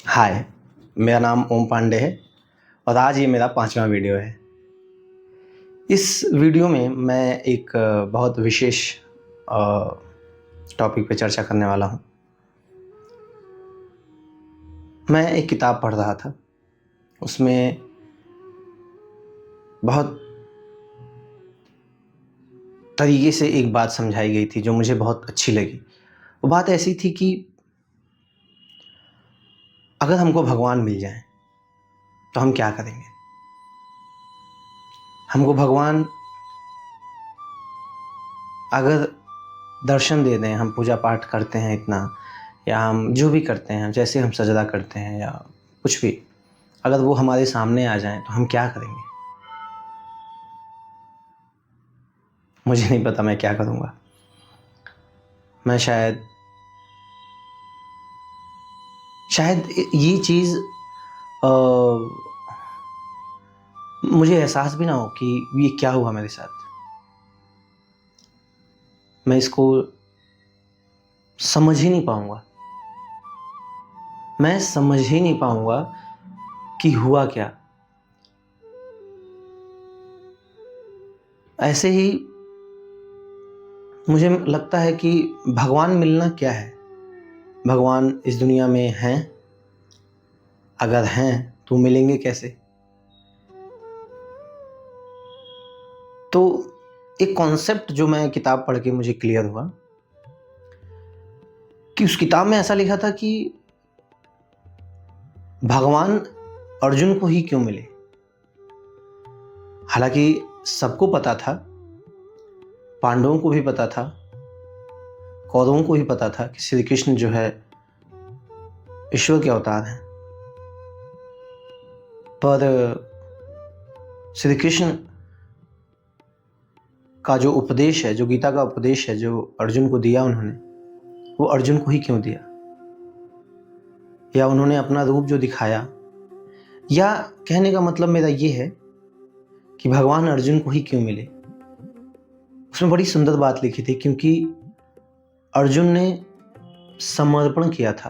हाय, मेरा नाम ओम पांडे है और आज ये मेरा 5वां वीडियो है। इस वीडियो में मैं एक बहुत विशेष टॉपिक पे चर्चा करने वाला हूँ। मैं एक किताब पढ़ रहा था, उसमें बहुत तरीके से एक बात समझाई गई थी जो मुझे बहुत अच्छी लगी। वो बात ऐसी थी कि अगर हमको भगवान मिल जाएं तो हम क्या करेंगे। हमको भगवान अगर दर्शन दे दें, हम पूजा पाठ करते हैं इतना, या हम जो भी करते हैं, जैसे हम सजदा करते हैं या कुछ भी, अगर वो हमारे सामने आ जाएं तो हम क्या करेंगे। मुझे नहीं पता मैं क्या करूँगा। मैं शायद ये चीज़ मुझे एहसास भी ना हो कि ये क्या हुआ मेरे साथ। मैं इसको समझ ही नहीं पाऊँगा। मैं समझ ही नहीं पाऊँगा कि हुआ क्या। ऐसे ही मुझे लगता है कि भगवान मिलना क्या है। भगवान इस दुनिया में हैं? अगर हैं तो मिलेंगे कैसे? तो एक कॉन्सेप्ट जो मैं किताब पढ़ के मुझे क्लियर हुआ कि उस किताब में ऐसा लिखा था कि भगवान अर्जुन को ही क्यों मिले। हालांकि सबको पता था, पांडवों को भी पता था, कौरवों को भी पता था कि श्री कृष्ण जो है ईश्वर के अवतार हैं। पर श्री कृष्ण का जो उपदेश है, जो गीता का उपदेश है, जो अर्जुन को दिया उन्होंने, वो अर्जुन को ही क्यों दिया। या उन्होंने अपना रूप जो दिखाया, या कहने का मतलब मेरा ये है कि भगवान अर्जुन को ही क्यों मिले। उसमें बड़ी सुंदर बात लिखी थी, क्योंकि अर्जुन ने समर्पण किया था।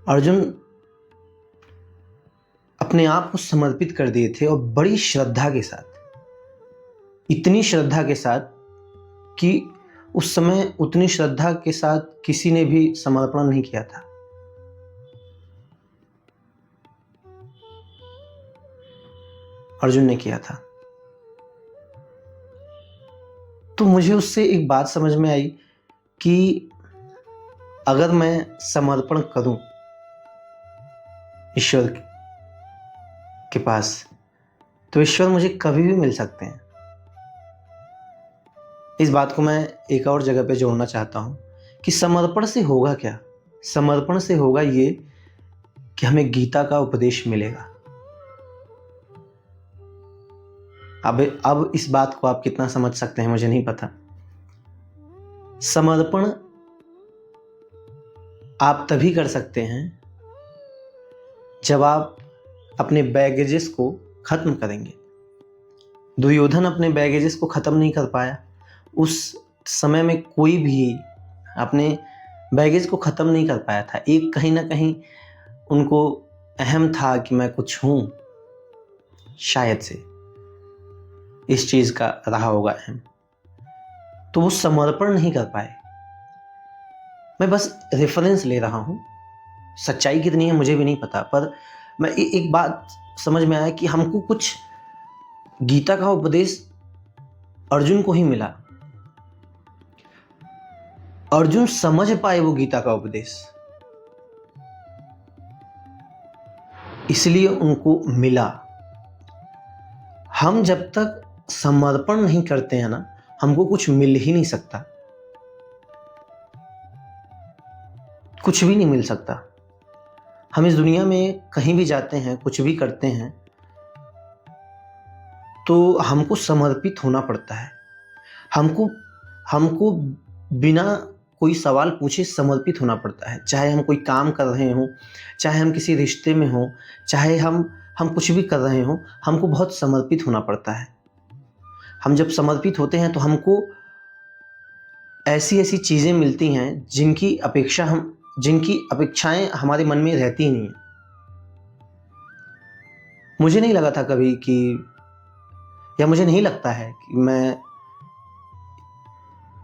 अर्जुन अपने आप को समर्पित कर दिए थे और बड़ी श्रद्धा के साथ, इतनी श्रद्धा के साथ कि उस समय उतनी श्रद्धा के साथ किसी ने भी समर्पण नहीं किया था। अर्जुन ने किया था। तो मुझे उससे एक बात समझ में आई कि अगर मैं समर्पण करूं ईश्वर के पास, तो ईश्वर मुझे कभी भी मिल सकते हैं। इस बात को मैं एक और जगह पे जोड़ना चाहता हूं कि समर्पण से होगा क्या। समर्पण से होगा ये कि हमें गीता का उपदेश मिलेगा। अब इस बात को आप कितना समझ सकते हैं मुझे नहीं पता। समर्पण आप तभी कर सकते हैं जब आप अपने बैगेजेस को खत्म करेंगे। दुर्योधन अपने बैगेजेस को खत्म नहीं कर पाया। उस समय में कोई भी अपने बैगेज को खत्म नहीं कर पाया था। एक कहीं ना कहीं उनको अहम था कि मैं कुछ हूं, शायद से इस चीज का रहा होगा अहम, तो वो समर्पण नहीं कर पाए। मैं बस रेफरेंस ले रहा हूं, सच्चाई कितनी है मुझे भी नहीं पता, पर मैं एक बात समझ में आया कि हमको कुछ गीता का उपदेश अर्जुन को ही मिला। अर्जुन समझ पाए वो गीता का उपदेश, इसलिए उनको मिला। हम जब तक समर्पण नहीं करते हैं ना, हमको कुछ मिल ही नहीं सकता, कुछ भी नहीं मिल सकता। हम इस दुनिया में कहीं भी जाते हैं, कुछ भी करते हैं, तो हमको समर्पित होना पड़ता है। हमको हमको बिना कोई सवाल पूछे समर्पित होना पड़ता है। चाहे हम कोई काम कर रहे हों, चाहे हम किसी रिश्ते में हों, चाहे हम कुछ भी कर रहे हों, हमको बहुत समर्पित होना पड़ता है। हम जब समर्पित होते हैं तो हमको ऐसी ऐसी चीज़ें मिलती हैं जिनकी अपेक्षाएं हमारे मन में रहती ही नहीं है। मुझे नहीं लगा था कभी कि, या मुझे नहीं लगता है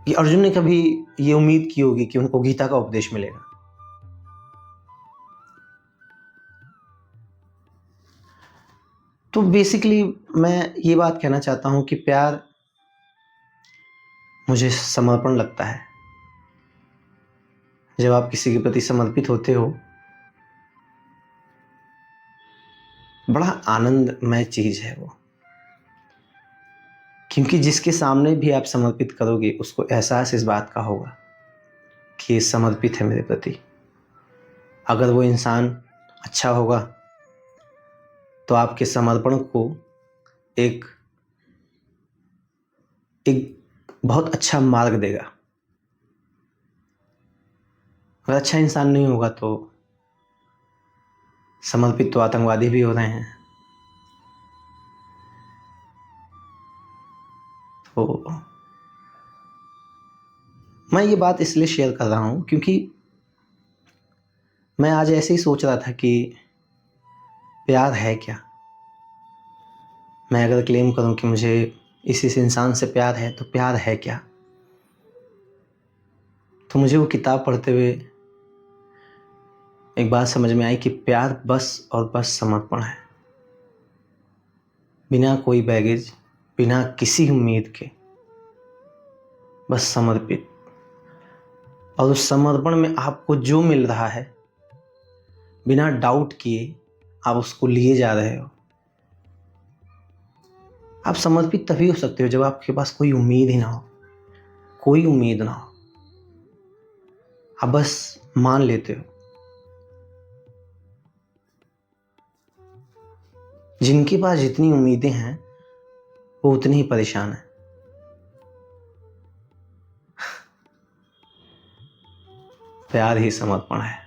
कि अर्जुन ने कभी ये उम्मीद की होगी कि उनको गीता का उपदेश मिलेगा। तो बेसिकली मैं ये बात कहना चाहता हूं कि प्यार मुझे समर्पण लगता है। जब आप किसी के प्रति समर्पित होते हो, बड़ा आनंदमय चीज है वो, क्योंकि जिसके सामने भी आप समर्पित करोगे उसको एहसास इस बात का होगा कि ये समर्पित है मेरे प्रति। अगर वो इंसान अच्छा होगा तो आपके समर्पण को एक बहुत अच्छा मार्ग देगा। अगर अच्छा इंसान नहीं होगा तो समर्पित तो आतंकवादी भी हो रहे हैं। तो मैं ये बात इसलिए शेयर कर रहा हूं क्योंकि मैं आज ऐसे ही सोच रहा था कि प्यार है क्या। मैं अगर क्लेम करूं कि मुझे इस इंसान से प्यार है तो प्यार है क्या। तो मुझे वो किताब पढ़ते हुए एक बात समझ में आई कि प्यार बस और बस समर्पण है, बिना कोई बैगेज, बिना किसी उम्मीद के, बस समर्पित। और उस समर्पण में आपको जो मिल रहा है बिना डाउट किए आप उसको लिए जा रहे हो। आप समर्पित तभी हो सकते हो जब आपके पास कोई उम्मीद ही ना हो, कोई उम्मीद ना हो, आप बस मान लेते हो। जिनके पास जितनी उम्मीदें हैं वो उतनी ही परेशान है। प्यार ही समर्पण है।